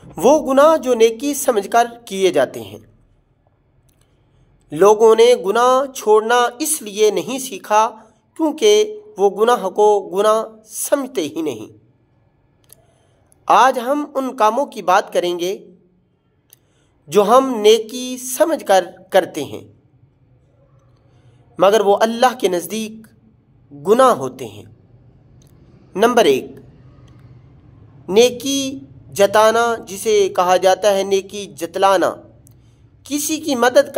وہ گناہ جو نیکی سمجھ کر کیے جاتے ہیں۔ لوگوں نے گناہ چھوڑنا اس لیے نہیں سیکھا کیونکہ وہ گناہ کو گناہ سمجھتے ہی نہیں۔ آج ہم ان کاموں کی بات کریں گے جو ہم نیکی سمجھ کر کرتے ہیں مگر وہ اللہ کے نزدیک گناہ ہوتے ہیں۔ نمبر 1، نیکی جتانا، جسے کہا جاتا ہے نیکی جتلانا، کسی کی مدد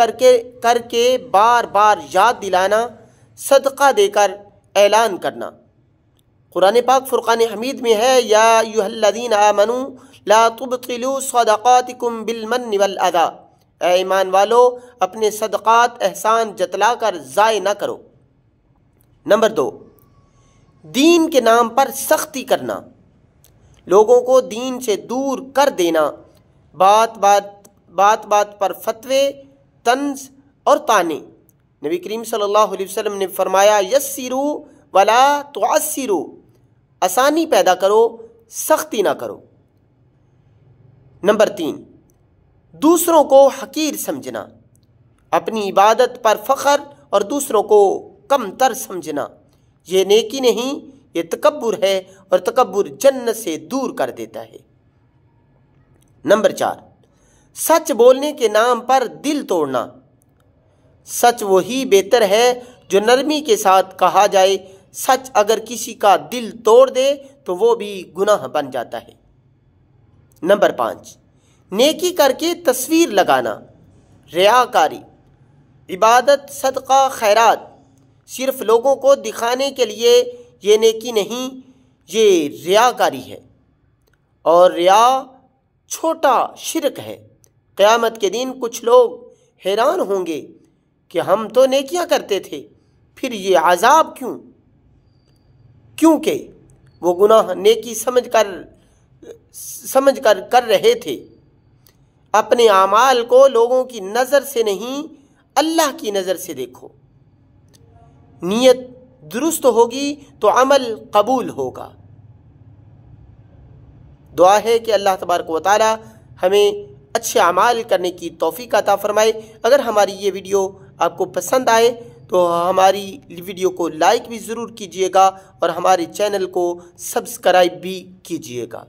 کر کے بار بار یاد دلانا، صدقہ دے کر اعلان کرنا۔ قرآن پاک فرقان حمید میں ہے، یا ایھا الذین آمنوا لا تبطلوا صدقاتکم بالمن والاذی، اے ایمان والو اپنے صدقات احسان جتلا کر ضائع نہ کرو۔ نمبر 2، دین کے نام پر سختی کرنا، لوگوں کو دین سے دور کر دینا، بات بات پر فتوے، طنز اور طعنے۔ نبی کریم صلی اللہ علیہ وسلم نے فرمایا، یسروا ولا تعسروا، آسانی پیدا کرو سختی نہ کرو۔ نمبر 3، دوسروں کو حقیر سمجھنا، اپنی عبادت پر فخر اور دوسروں کو کم تر سمجھنا، یہ نیکی نہیں، یہ تکبر ہے، اور تکبر جنت سے دور کر دیتا ہے۔ نمبر 4، سچ بولنے کے نام پر دل توڑنا، سچ وہی بہتر ہے جو نرمی کے ساتھ کہا جائے، سچ اگر کسی کا دل توڑ دے تو وہ بھی گناہ بن جاتا ہے۔ نمبر 5، نیکی کر کے تصویر لگانا، ریاکاری، عبادت، صدقہ، خیرات صرف لوگوں کو دکھانے کے لیے، یہ نیکی نہیں، یہ ریاکاری ہے، اور ریا چھوٹا شرک ہے۔ قیامت کے دن کچھ لوگ حیران ہوں گے کہ ہم تو نیکیاں کرتے تھے، پھر یہ عذاب کیوں؟ کیونکہ وہ گناہ نیکی سمجھ کر کر رہے تھے۔ اپنے اعمال کو لوگوں کی نظر سے نہیں، اللہ کی نظر سے دیکھو۔ نیت درست ہوگی تو عمل قبول ہوگا۔ دعا ہے کہ اللہ تبارک و تعالی ہمیں اچھے اعمال کرنے کی توفیق عطا فرمائے۔ اگر ہماری یہ ویڈیو آپ کو پسند آئے تو ہماری ویڈیو کو لائک بھی ضرور کیجیے گا اور ہمارے چینل کو سبسکرائب بھی کیجیے گا۔